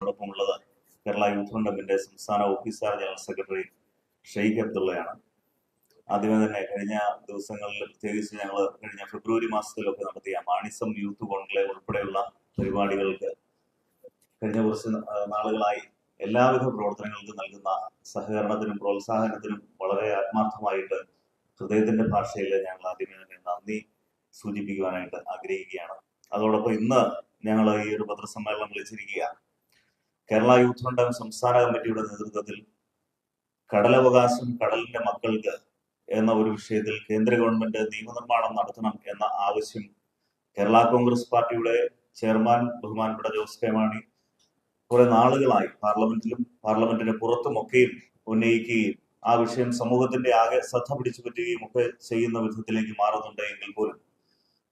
ഉള്ളത് കേരള യൂത്ത് ഫ്രണ്ടിന്റെ സംസ്ഥാന ഓഫീസർ ജനറൽ സെക്രട്ടറി ഷെയ്ഖ് അബ്ദുള്ളയാണ്. ആദ്യമേ തന്നെ കഴിഞ്ഞ ദിവസങ്ങളിൽ, പ്രത്യേകിച്ച് ഞങ്ങൾ കഴിഞ്ഞ ഫെബ്രുവരി മാസത്തിലൊക്കെ നടത്തിയ മാണിസം യൂത്ത് കോൺക്ലേവ് ഉൾപ്പെടെയുള്ള പരിപാടികൾക്ക് കഴിഞ്ഞ കുറച്ച് നാളുകളായി എല്ലാവിധ പ്രവർത്തനങ്ങൾക്കും നൽകുന്ന സഹകരണത്തിനും പ്രോത്സാഹനത്തിനും വളരെ ആത്മാർത്ഥമായിട്ട് ഹൃദയത്തിന്റെ ഭാഷയിൽ ഞങ്ങൾ ആദ്യമേ തന്നെ നന്ദി സൂചിപ്പിക്കുവാനായിട്ട് ആഗ്രഹിക്കുകയാണ്. അതോടൊപ്പം ഇന്ന് ഞങ്ങൾ ഈ ഒരു പത്രസമ്മേളനം വിളിച്ചിരിക്കുക കേരള യൂത്ത് ഫ്രണ്ട് സംസ്ഥാന കമ്മിറ്റിയുടെ നേതൃത്വത്തിൽ കടലവകാശം കടലിന്റെ മക്കൾക്ക് എന്ന ഒരു വിഷയത്തിൽ കേന്ദ്ര ഗവൺമെന്റ് നിയമനിർമ്മാണം നടത്തണം എന്ന ആവശ്യം കേരള കോൺഗ്രസ് പാർട്ടിയുടെ ചെയർമാൻ ബഹുമാനപ്പെട്ട ജോസ് കെ മാണി കുറെ നാളുകളായി പാർലമെന്റിലും പാർലമെന്റിന് പുറത്തുമൊക്കെയും ഉന്നയിക്കുകയും ആ വിഷയം സമൂഹത്തിന്റെ ആകെ ശ്രദ്ധ പിടിച്ചു പറ്റുകയും ഒക്കെ ചെയ്യുന്ന വിധത്തിലേക്ക് മാറുന്നുണ്ട് എങ്കിൽ പോലും,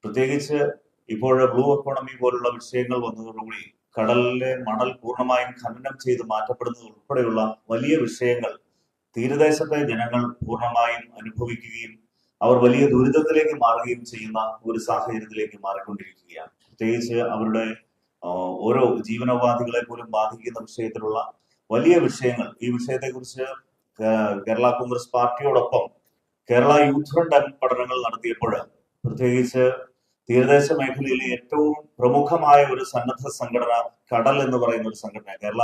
പ്രത്യേകിച്ച് ഇപ്പോൾ ബ്ലൂ എക്കോണമി പോലുള്ള വിഷയങ്ങൾ വന്നതോടുകൂടി കടലിലെ മണൽ പൂർണ്ണമായും ഖനനം ചെയ്ത് മാറ്റപ്പെടുന്നത് ഉൾപ്പെടെയുള്ള വലിയ വിഷയങ്ങൾ തീരദേശത്തെ ജനങ്ങൾ പൂർണ്ണമായും അനുഭവിക്കുകയും അവർ വലിയ ദുരിതത്തിലേക്ക് മാറുകയും ചെയ്യുന്ന ഒരു സാഹചര്യത്തിലേക്ക് മാറിക്കൊണ്ടിരിക്കുകയാണ്. പ്രത്യേകിച്ച് അവരുടെ ഓരോ ജീവനോപാധികളെ പോലും ബാധിക്കുന്ന വിഷയത്തിലുള്ള വലിയ വിഷയങ്ങൾ. ഈ വിഷയത്തെക്കുറിച്ച് കേരള കോൺഗ്രസ് പാർട്ടിയോടൊപ്പം കേരള യൂത്ത് ഫ്രണ്ട് പഠനങ്ങൾ നടത്തിയപ്പോൾ, പ്രത്യേകിച്ച് തീരദേശ മേഖലയിലെ ഏറ്റവും പ്രമുഖമായ ഒരു സന്നദ്ധ സംഘടന കടൽ എന്ന് പറയുന്ന ഒരു സംഘടന, കേരള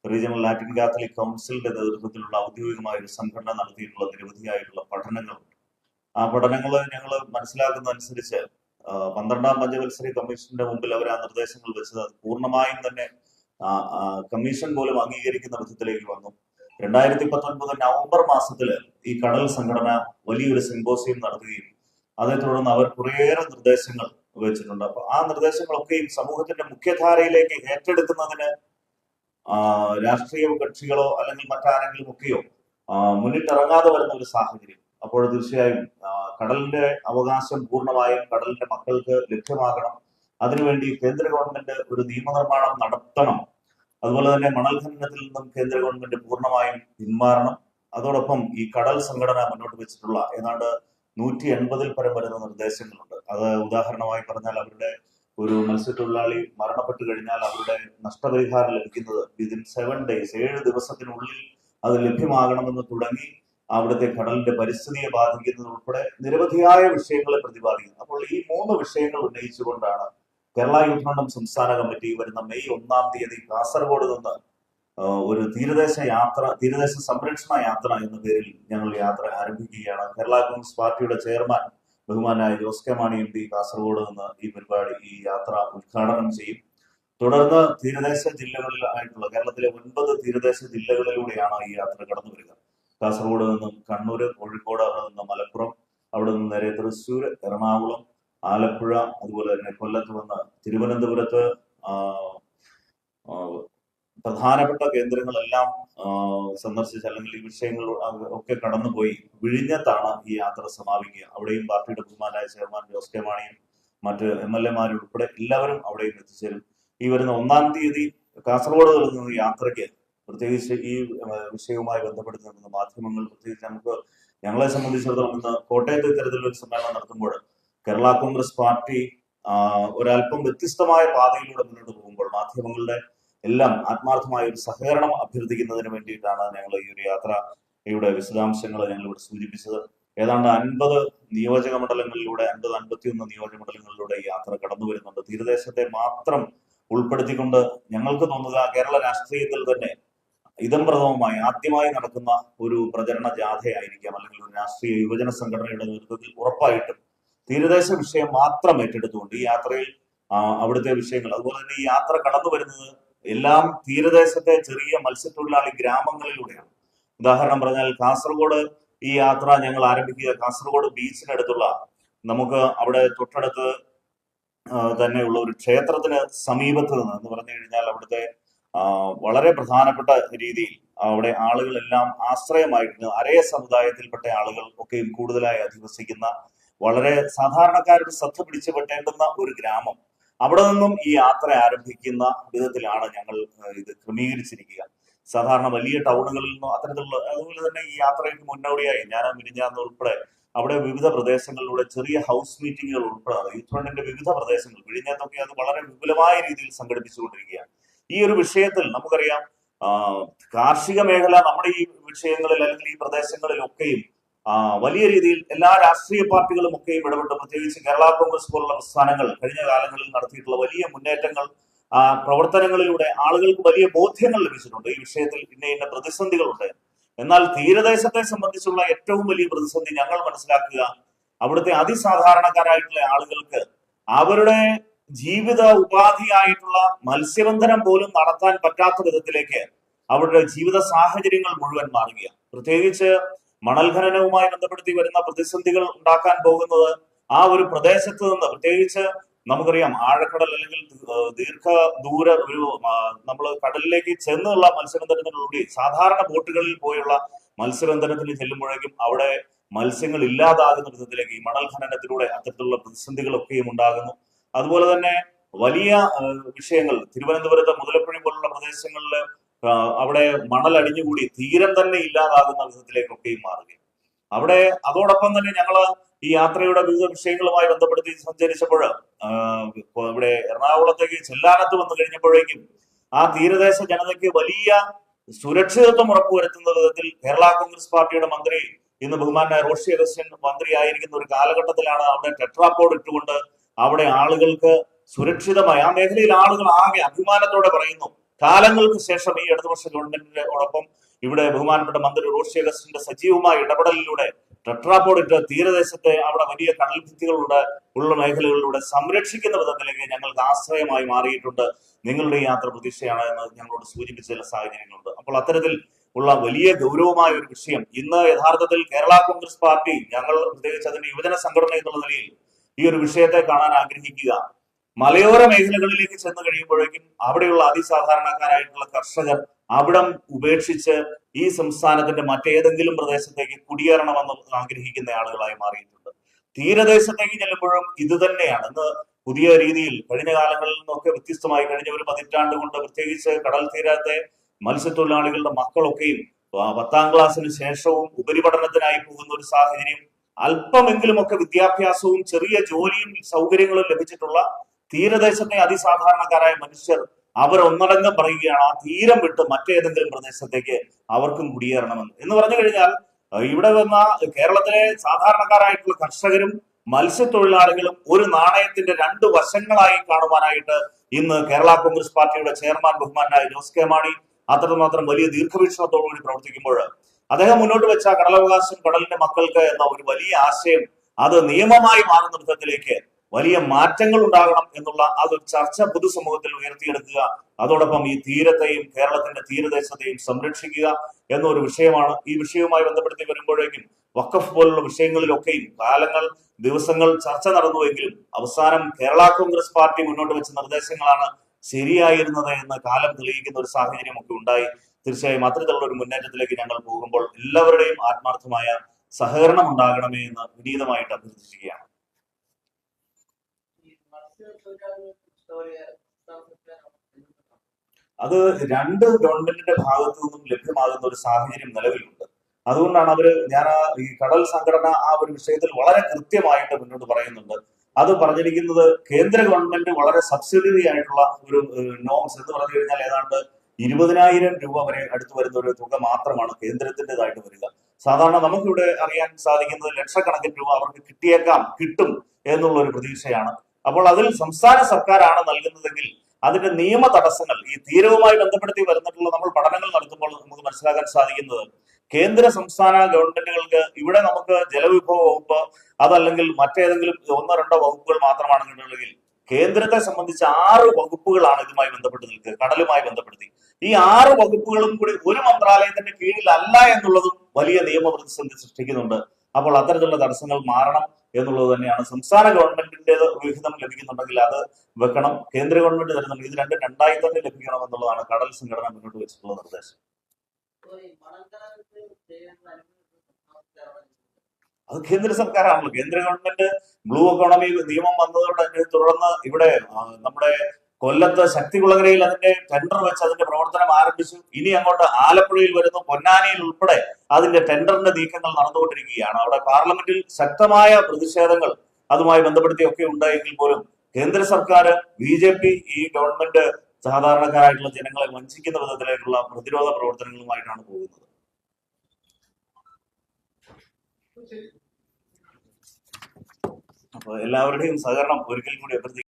റീജിയണൽ ലാറ്റിൻ കാത്തലിക് കൗൺസിലിന്റെ നേതൃത്വത്തിലുള്ള ഔദ്യോഗികമായ ഒരു സംഘടന നടത്തിയിട്ടുള്ള നിരവധിയായിട്ടുള്ള പഠനങ്ങളുണ്ട്. ആ പഠനങ്ങൾ ഞങ്ങൾ മനസ്സിലാക്കുന്നതനുസരിച്ച് 12ാം പഞ്ചവത്സര കമ്മീഷന്റെ മുമ്പിൽ അവർ ആ നിർദ്ദേശങ്ങൾ വെച്ചത് അത് പൂർണ്ണമായും തന്നെ കമ്മീഷൻ പോലും അംഗീകരിക്കുന്ന വിധത്തിലേക്ക് വന്നു. 2019 നവംബർ മാസത്തില് ഈ കടൽ സംഘടന വലിയൊരു സിംപോസിയം നടത്തുകയും അതേ തുടർന്ന് അവർ കുറേയേറെ നിർദ്ദേശങ്ങൾ വെച്ചിട്ടുണ്ട്. അപ്പൊ ആ നിർദ്ദേശങ്ങളൊക്കെയും സമൂഹത്തിന്റെ മുഖ്യധാരയിലേക്ക് ഏറ്റെടുക്കുന്നതിന് രാഷ്ട്രീയ കക്ഷികളോ അല്ലെങ്കിൽ മറ്റാരെങ്കിലും ഒക്കെയോ മുന്നിട്ടിറങ്ങാതെ വരുന്ന ഒരു സാഹചര്യം. അപ്പോൾ തീർച്ചയായും കടലിന്റെ അവകാശം പൂർണ്ണമായും കടലിന്റെ മക്കൾക്ക് ലഭ്യമാകണം. അതിനുവേണ്ടി കേന്ദ്ര ഗവൺമെന്റ് ഒരു നിയമനിർമ്മാണം നടത്തണം. അതുപോലെ തന്നെ മണൽ ഖനനത്തിൽ നിന്നും കേന്ദ്ര ഗവൺമെന്റ് പൂർണ്ണമായും പിന്മാറണം. അതോടൊപ്പം ഈ കടൽ സംഘടന മുന്നോട്ട് വെച്ചിട്ടുള്ള ഏതാണ്ട് 180-ൽ പരം വരുന്ന നിർദ്ദേശങ്ങളുണ്ട്. അത് ഉദാഹരണമായി പറഞ്ഞാൽ, അവരുടെ ഒരു മത്സ്യത്തൊഴിലാളി മരണപ്പെട്ടു കഴിഞ്ഞാൽ അവരുടെ നഷ്ടപരിഹാരം ലഭിക്കുന്നത് വിതിൻ 7 days 7 ദിവസത്തിനുള്ളിൽ അത് ലഭ്യമാകണമെന്ന് തുടങ്ങി അവിടുത്തെ കടലിന്റെ പരിസ്ഥിതിയെ ബാധിക്കുന്നത് ഉൾപ്പെടെ നിരവധിയായ വിഷയങ്ങളെ പ്രതിപാദിക്കുന്നു. അപ്പോൾ ഈ 3 വിഷയങ്ങൾ ഉന്നയിച്ചുകൊണ്ടാണ് കേരള യൂത്ത് ഫ്രണ്ട് സംസ്ഥാന കമ്മിറ്റി വരുന്ന മെയ് 1-ാം തീയതി കാസർഗോഡ് നിന്ന് ഒരു തീരദേശ സംരക്ഷണ യാത്ര എന്ന പേരിൽ ഞങ്ങൾ യാത്ര ആരംഭിക്കുകയാണ്. കേരള കോൺഗ്രസ് പാർട്ടിയുടെ ചെയർമാൻ ബഹുമാനായ ജോസ് കെ മാണി MP കാസർഗോഡ് നിന്ന് ഈ യാത്ര ഉദ്ഘാടനം ചെയ്യും. തുടർന്ന് തീരദേശ ജില്ലകളിലായിട്ടുള്ള കേരളത്തിലെ 9 തീരദേശ ജില്ലകളിലൂടെയാണ് ഈ യാത്ര കടന്നു വരിക. കാസർഗോഡ് നിന്നും കണ്ണൂര്, കോഴിക്കോട്, അവിടെ നിന്ന് മലപ്പുറം, അവിടെ നിന്ന് നേരെ തൃശ്ശൂർ, എറണാകുളം, ആലപ്പുഴ, അതുപോലെ തന്നെ കൊല്ലത്ത് വന്ന് തിരുവനന്തപുരത്ത് പ്രധാനപ്പെട്ട കേന്ദ്രങ്ങളെല്ലാം സന്ദർശിച്ച് അല്ലെങ്കിൽ ഈ വിഷയങ്ങൾ ഒക്കെ കടന്നുപോയി വിഴിഞ്ഞത്താണ് ഈ യാത്ര സമാപിക്കുക. അവിടെയും പാർട്ടിയുടെ ബഹുമാനായ ചെയർമാൻ ജോസ് കെ മാണിയും മറ്റ് MLA ഉൾപ്പെടെ എല്ലാവരും അവിടെയും എത്തിച്ചേരും. ഈ വരുന്ന 1-ാം തീയതി കാസർഗോഡ് നിന്ന് യാത്രയ്ക്ക് പ്രത്യേകിച്ച് ഈ വിഷയവുമായി ബന്ധപ്പെട്ട് നിൽക്കുന്ന മാധ്യമങ്ങൾ, പ്രത്യേകിച്ച് ഞങ്ങളെ സംബന്ധിച്ചിടത്തോളം ഇന്ന് കോട്ടയത്ത് ഇത്തരത്തിലൊരു സമ്മേളനം നടത്തുമ്പോൾ കേരള കോൺഗ്രസ് പാർട്ടി ഒരല്പം വ്യത്യസ്തമായ പാതയിലൂടെ മുന്നോട്ട് പോകുമ്പോൾ മാധ്യമങ്ങളുടെ എല്ലാം ആത്മാർത്ഥമായ ഒരു സഹകരണം അഭ്യർത്ഥിക്കുന്നതിന് വേണ്ടിയിട്ടാണ് ഞങ്ങൾ ഈ ഒരു യാത്രയുടെ വിശദാംശങ്ങൾ ഞങ്ങൾ ഇവിടെ സൂചിപ്പിച്ചത്. ഏതാണ്ട് 50 നിയോജക മണ്ഡലങ്ങളിലൂടെ 51 നിയോജക മണ്ഡലങ്ങളിലൂടെ ഈ യാത്ര കടന്നു വരുന്നുണ്ട്. തീരദേശത്തെ മാത്രം ഉൾപ്പെടുത്തിക്കൊണ്ട് ഞങ്ങൾക്ക് തോന്നുക കേരള രാഷ്ട്രീയത്തിൽ തന്നെ ഇദംപ്രഥമമായി ആദ്യമായി നടക്കുന്ന ഒരു പ്രചരണ ജാഥയായിരിക്കാം, അല്ലെങ്കിൽ ഒരു രാഷ്ട്രീയ യുവജന സംഘടനയുടെ നേതൃത്വത്തിൽ ഉറപ്പായിട്ടും തീരദേശ വിഷയം മാത്രം ഏറ്റെടുത്തുകൊണ്ട് ഈ യാത്രയിൽ അവിടുത്തെ വിഷയങ്ങൾ, അതുപോലെ തന്നെ ഈ യാത്ര കടന്നു വരുന്നത് എല്ലാം തീരദേശത്തെ ചെറിയ മത്സ്യത്തൊഴിലാളി ഗ്രാമങ്ങളിലൂടെയാണ്. ഉദാഹരണം പറഞ്ഞാൽ കാസർഗോഡ് ഈ യാത്ര ഞങ്ങൾ ആരംഭിക്കുക കാസർഗോഡ് ബീച്ചിനടുത്തുള്ള, നമുക്ക് അവിടെ തൊട്ടടുത്ത് തന്നെയുള്ള ഒരു ക്ഷേത്രത്തിന് സമീപത്ത് നിന്ന് എന്ന് പറഞ്ഞു കഴിഞ്ഞാൽ അവിടുത്തെ വളരെ പ്രധാനപ്പെട്ട രീതിയിൽ അവിടെ ആളുകളെല്ലാം ആശ്രയമായിട്ട് അരയ സമുദായത്തിൽപ്പെട്ട ആളുകൾ ഒക്കെയും കൂടുതലായി അധിവസിക്കുന്ന വളരെ സാധാരണക്കാരുടെ ശ്രദ്ധ പിടിച്ചു പറ്റേണ്ടുന്ന ഒരു ഗ്രാമം. അവിടെ നിന്നും ഈ യാത്ര ആരംഭിക്കുന്ന വിധത്തിലാണ് ഞങ്ങൾ ഇത് ക്രമീകരിച്ചിരിക്കുക. സാധാരണ വലിയ ടൗണുകളിൽ നിന്നും അത്തരത്തിലുള്ള, അതുപോലെ തന്നെ ഈ യാത്രയ്ക്ക് മുന്നോടിയായി ഞാൻ മിനിഞ്ഞാന്ന് ഉൾപ്പെടെ അവിടെ വിവിധ പ്രദേശങ്ങളിലൂടെ ചെറിയ ഹൗസ് മീറ്റിങ്ങുകൾ ഉൾപ്പെടെ യൂത്ത് ഫ്രണ്ടിന്റെ വിവിധ പ്രദേശങ്ങൾ വിഴിഞ്ഞത്തൊക്കെ അത് വളരെ വിപുലമായ രീതിയിൽ സംഘടിപ്പിച്ചുകൊണ്ടിരിക്കുകയാണ്. ഈ ഒരു വിഷയത്തിൽ നമുക്കറിയാം കാർഷിക മേഖല നമ്മുടെ ഈ വിഷയങ്ങളിൽ അല്ലെങ്കിൽ ഈ പ്രദേശങ്ങളിലൊക്കെയും വലിയ രീതിയിൽ എല്ലാ രാഷ്ട്രീയ പാർട്ടികളും ഒക്കെയും ഇടപെട്ട്, പ്രത്യേകിച്ച് കേരള കോൺഗ്രസ് പോലുള്ള പ്രസ്ഥാനങ്ങൾ കഴിഞ്ഞ കാലങ്ങളിൽ നടത്തിയിട്ടുള്ള വലിയ മുന്നേറ്റങ്ങൾ, പ്രവർത്തനങ്ങളിലൂടെ ആളുകൾക്ക് വലിയ ബോധ്യങ്ങൾ ലഭിച്ചിട്ടുണ്ട്. ഈ വിഷയത്തിൽ ഇന്ന പ്രതിസന്ധികളുണ്ട്. എന്നാൽ തീരദേശത്തെ സംബന്ധിച്ചുള്ള ഏറ്റവും വലിയ പ്രതിസന്ധി ഞങ്ങൾ മനസ്സിലാക്കുക, അവിടുത്തെ അതിസാധാരണക്കാരായിട്ടുള്ള ആളുകൾക്ക് അവരുടെ ജീവിത ഉപാധിയായിട്ടുള്ള മത്സ്യബന്ധനം പോലും നടത്താൻ പറ്റാത്ത വിധത്തിലേക്ക് അവരുടെ ജീവിത സാഹചര്യങ്ങൾ മുഴുവൻ മാറുകയാണ്. പ്രത്യേകിച്ച് മണൽ ഖനനവുമായി ബന്ധപ്പെടുത്തി വരുന്ന പ്രതിസന്ധികൾ ഉണ്ടാക്കാൻ പോകുന്നത് ആ ഒരു പ്രദേശത്ത് നിന്ന്, പ്രത്യേകിച്ച് നമുക്കറിയാം ആഴക്കടൽ അല്ലെങ്കിൽ ദീർഘദൂര ഒരു നമ്മൾ കടലിലേക്ക് ചെന്നുള്ള മത്സ്യബന്ധനത്തിനുള്ളിൽ സാധാരണ ബോട്ടുകളിൽ പോയുള്ള മത്സ്യബന്ധനത്തിന് ചെല്ലുമ്പോഴേക്കും അവിടെ മത്സ്യങ്ങൾ ഇല്ലാതാകുന്ന വിധത്തിലേക്ക് ഈ മണൽ ഖനനത്തിലൂടെ അത്തരത്തിലുള്ള പ്രതിസന്ധികളൊക്കെയും ഉണ്ടാകുന്നു. അതുപോലെ തന്നെ വലിയ വിഷയങ്ങൾ തിരുവനന്തപുരത്ത് മുതലപ്പുഴ പോലുള്ള പ്രദേശങ്ങളിൽ അവിടെ മണൽ അടിഞ്ഞുകൂടി തീരം തന്നെ ഇല്ലാതാകുന്ന വിധത്തിലേക്കൊക്കെയും മാറുകയും അവിടെ അതോടൊപ്പം തന്നെ ഞങ്ങൾ ഈ യാത്രയുടെ വിവിധ വിഷയങ്ങളുമായി ബന്ധപ്പെടുത്തി സഞ്ചരിച്ചപ്പോൾ ഇവിടെ എറണാകുളത്തേക്ക് ചെല്ലാനത്ത് വന്നു കഴിഞ്ഞപ്പോഴേക്കും ആ തീരദേശ ജനതയ്ക്ക് വലിയ സുരക്ഷിതത്വം ഉറപ്പുവരുത്തുന്ന വിധത്തിൽ കേരള കോൺഗ്രസ് പാർട്ടിയുടെ മന്ത്രി, ഇന്ന് ബഹുമാനായ റോഷി അഗസ്റ്റിൻ മന്ത്രിയായിരിക്കുന്ന ഒരു കാലഘട്ടത്തിലാണ് അവിടെ ടെട്രാപോഡ് ഇട്ടുകൊണ്ട് അവിടെ ആളുകൾക്ക് സുരക്ഷിതമായി, ആ മേഖലയിൽ ആളുകൾ ആകെ അഭിമാനത്തോടെ പറയുന്നു, കാലങ്ങൾക്ക് ശേഷം ഈ ഇടതുപക്ഷ ഗവൺമെന്റിനോടൊപ്പം ഇവിടെ ബഹുമാനപ്പെട്ട മന്ത്രി റോഷി അഗസ്റ്റിന്റെ സജീവമായ ഇടപെടലിലൂടെ ടെട്രാപോഡ് ഇട്ട് തീരദേശത്തെ അവിടെ വലിയ കടൽ ഭിത്തികളുടെ ഉള്ള മേഖലകളിലൂടെ സംരക്ഷിക്കുന്ന വിധത്തിലേക്ക് ഞങ്ങൾക്ക് ആശ്രയമായി മാറിയിട്ടുണ്ട്. നിങ്ങളുടെ യാത്ര പ്രതീക്ഷയാണ് എന്ന് ഞങ്ങളോട് സൂചിപ്പിച്ച ചില സാഹചര്യങ്ങളുണ്ട്. അപ്പോൾ അത്തരത്തിൽ ഉള്ള വലിയ ഗൗരവമായ ഒരു വിഷയം ഇന്ന് യഥാർത്ഥത്തിൽ കേരള കോൺഗ്രസ് പാർട്ടി, ഞങ്ങൾ പ്രത്യേകിച്ച് അതിന്റെ യുവജന സംഘടന എന്നുള്ള നിലയിൽ ഈ ഒരു വിഷയത്തെ കാണാൻ ആഗ്രഹിക്കുക. മലയോര മേഖലകളിലേക്ക് ചെന്ന് കഴിയുമ്പോഴേക്കും അവിടെയുള്ള അതിസാധാരണക്കാരായിട്ടുള്ള കർഷകർ അവിടം ഉപേക്ഷിച്ച് ഈ സംസ്ഥാനത്തിന്റെ മറ്റേതെങ്കിലും പ്രദേശത്തേക്ക് കുടിയേറണമെന്ന് ആഗ്രഹിക്കുന്ന ആളുകളായി മാറിയിട്ടുണ്ട്. തീരദേശത്തേക്ക് ചെല്ലുമ്പോഴും ഇത് തന്നെയാണ്. ഇന്ന് പുതിയ രീതിയിൽ കഴിഞ്ഞ കാലങ്ങളിൽ നിന്നൊക്കെ വ്യത്യസ്തമായി കഴിഞ്ഞ ഒരു പതിറ്റാണ്ട് കൊണ്ട് പ്രത്യേകിച്ച് കടൽ തീരത്തെ മത്സ്യത്തൊഴിലാളികളുടെ മക്കളൊക്കെയും 10ാം ക്ലാസ്സിന് ശേഷവും ഉപരിപഠനത്തിനായി പോകുന്ന ഒരു സാഹചര്യം, അല്പമെങ്കിലും ഒക്കെ വിദ്യാഭ്യാസവും ചെറിയ ജോലിയും സൗകര്യങ്ങളും ലഭിച്ചിട്ടുള്ള തീരദേശത്തെ അതിസാധാരണക്കാരായ മനുഷ്യർ അവർ ഒന്നടങ്കം പറയുകയാണ് ആ തീരം വിട്ട് മറ്റേതെങ്കിലും പ്രദേശത്തേക്ക് അവർക്കും കുടിയേറണമെന്ന്. എന്ന് പറഞ്ഞു കഴിഞ്ഞാൽ ഇവിടെ വന്ന കേരളത്തിലെ സാധാരണക്കാരായിട്ടുള്ള കർഷകരും മത്സ്യത്തൊഴിലാളികളും ഒരു നാണയത്തിന്റെ രണ്ട് വശങ്ങളായി കാണുവാനായിട്ട് ഇന്ന് കേരള കോൺഗ്രസ് പാർട്ടിയുടെ ചെയർമാൻ ബഹുമാനായ ജോസ് കെ മാണി അത്രമാത്രം വലിയ ദീർഘവീക്ഷണത്തോടുകൂടി പ്രവർത്തിക്കുമ്പോൾ അദ്ദേഹം മുന്നോട്ട് വെച്ച കടലവകാശം കടലിന്റെ മക്കൾക്ക് എന്ന ഒരു വലിയ ആശയം അത് നിയമമായി മാറുന്ന വിധത്തിലേക്ക് വലിയ മാറ്റങ്ങൾ ഉണ്ടാകണം എന്നുള്ള അതൊരു ചർച്ച പൊതുസമൂഹത്തിൽ ഉയർത്തിയെടുക്കുക, അതോടൊപ്പം ഈ തീരത്തെയും കേരളത്തിന്റെ തീരദേശത്തെയും സംരക്ഷിക്കുക എന്നൊരു വിഷയമാണ്. ഈ വിഷയവുമായി ബന്ധപ്പെടുത്തി വരുമ്പോഴേക്കും വഖഫ് പോലുള്ള വിഷയങ്ങളിലൊക്കെയും കാലങ്ങൾ ദിവസങ്ങൾ ചർച്ച നടന്നുവെങ്കിലും അവസാനം കേരള കോൺഗ്രസ് പാർട്ടി മുന്നോട്ട് വെച്ച നിർദ്ദേശങ്ങളാണ് ശരിയായിരുന്നത് എന്ന് കാലം തെളിയിക്കുന്ന ഒരു സാഹചര്യം ഒക്കെ ഉണ്ടായി. തീർച്ചയായും അത്തരത്തിലുള്ള ഒരു മുന്നേറ്റത്തിലേക്ക് ഞങ്ങൾ പോകുമ്പോൾ എല്ലാവരുടെയും ആത്മാർത്ഥമായ സഹകരണം ഉണ്ടാകണമേ എന്ന് വിനീതമായിട്ട് അഭ്യർത്ഥിക്കുകയാണ്. അത് രണ്ട് ഗവൺമെന്റിന്റെ ഭാഗത്തു നിന്നും ലഭ്യമാകുന്ന ഒരു സാഹചര്യം നിലവിലുണ്ട്. അതുകൊണ്ടാണ് ഞാൻ ഈ കടൽ സംഘടന ആ ഒരു വിഷയത്തിൽ വളരെ കൃത്യമായിട്ട് മുന്നോട്ട് പറയുന്നുണ്ട്. അത് പറഞ്ഞിരിക്കുന്നത് കേന്ദ്ര ഗവൺമെന്റ് വളരെ സബ്സിഡറി ആയിട്ടുള്ള ഒരു നോംസ് എന്ന് പറഞ്ഞു കഴിഞ്ഞാൽ ഏതാണ്ട് 20,000 രൂപ വരെ അടുത്ത് വരുന്ന ഒരു തുക മാത്രമാണ് കേന്ദ്രത്തിൻ്റെതായിട്ട് വരിക. സാധാരണ നമുക്കിവിടെ അറിയാൻ സാധിക്കുന്നത് ലക്ഷക്കണക്കിന് രൂപ അവർക്ക് കിട്ടും എന്നുള്ള ഒരു പ്രതീക്ഷയാണ്. അപ്പോൾ അതിൽ സംസ്ഥാന സർക്കാരാണ് നൽകുന്നതെങ്കിൽ അതിന്റെ നിയമ തടസ്സങ്ങൾ ഈ തീരവുമായി ബന്ധപ്പെടുത്തി വരുന്നിട്ടുള്ള നമ്മൾ പഠനങ്ങൾ നടത്തുമ്പോൾ നമുക്ക് മനസ്സിലാക്കാൻ സാധിക്കുന്നത് കേന്ദ്ര സംസ്ഥാന ഗവൺമെന്റുകൾക്ക് ഇവിടെ നമുക്ക് ജലവിഭവ വകുപ്പ് അതല്ലെങ്കിൽ മറ്റേതെങ്കിലും 1-2 വകുപ്പുകൾ മാത്രമാണെന്നുണ്ടെങ്കിൽ കേന്ദ്രത്തെ സംബന്ധിച്ച് 6 വകുപ്പുകളാണ് ഇതുമായി ബന്ധപ്പെട്ട് നിൽക്കുക, കടലുമായി ബന്ധപ്പെടുത്തി. ഈ 6 വകുപ്പുകളും കൂടി ഒരു മന്ത്രാലയത്തിന്റെ കീഴിലല്ല എന്നുള്ളതും വലിയ നിയമപ്രതിസന്ധി സൃഷ്ടിക്കുന്നുണ്ട്. അപ്പോൾ അത്തരത്തിലുള്ള തടസ്സങ്ങൾ മാറണം എന്നുള്ളത് തന്നെയാണ്. സംസ്ഥാന ഗവൺമെന്റിന്റെ വിഹിതം ലഭിക്കുന്നുണ്ടെങ്കിൽ അത് വെക്കണം, കേന്ദ്ര ഗവൺമെന്റ് തരുന്നുണ്ട് ഇത് രണ്ടായി തന്നെ ലഭിക്കണം എന്നുള്ളതാണ് കടൽ സംഘടന മുന്നോട്ട് വെച്ചിട്ടുള്ള നിർദ്ദേശം. അത് കേന്ദ്ര സർക്കാരാണല്ലോ. കേന്ദ്ര ഗവൺമെന്റ് ബ്ലൂ എക്കോണമി നിയമം വന്നതോടെ തുടർന്ന് ഇവിടെ നമ്മുടെ കൊല്ലത്ത് ശക്തികുളങ്ങരയിൽ അതിന്റെ ടെൻഡർ വെച്ച് അതിന്റെ പ്രവർത്തനം ആരംഭിച്ചു. ഇനി അങ്ങോട്ട് ആലപ്പുഴയിൽ വരുന്നു, പൊന്നാനിയിൽ ഉൾപ്പെടെ അതിന്റെ ടെൻഡറിന്റെ നീക്കങ്ങൾ നടന്നുകൊണ്ടിരിക്കുകയാണ്. അവിടെ പാർലമെന്റിൽ ശക്തമായ പ്രതിഷേധങ്ങൾ അതുമായി ബന്ധപ്പെടുത്തിയൊക്കെ ഉണ്ടായെങ്കിൽ പോലും കേന്ദ്ര സർക്കാർ BJP ഈ ഗവൺമെന്റ് സാധാരണക്കാരായിട്ടുള്ള ജനങ്ങളെ വഞ്ചിക്കുന്ന വിധത്തിലേക്കുള്ള പ്രതിരോധ പ്രവർത്തനങ്ങളുമായിട്ടാണ് പോകുന്നത്. അപ്പോൾ എല്ലാവരുടെയും സഹകരണം ഒരിക്കൽ കൂടി അഭ്യർത്ഥിക്കുന്നു.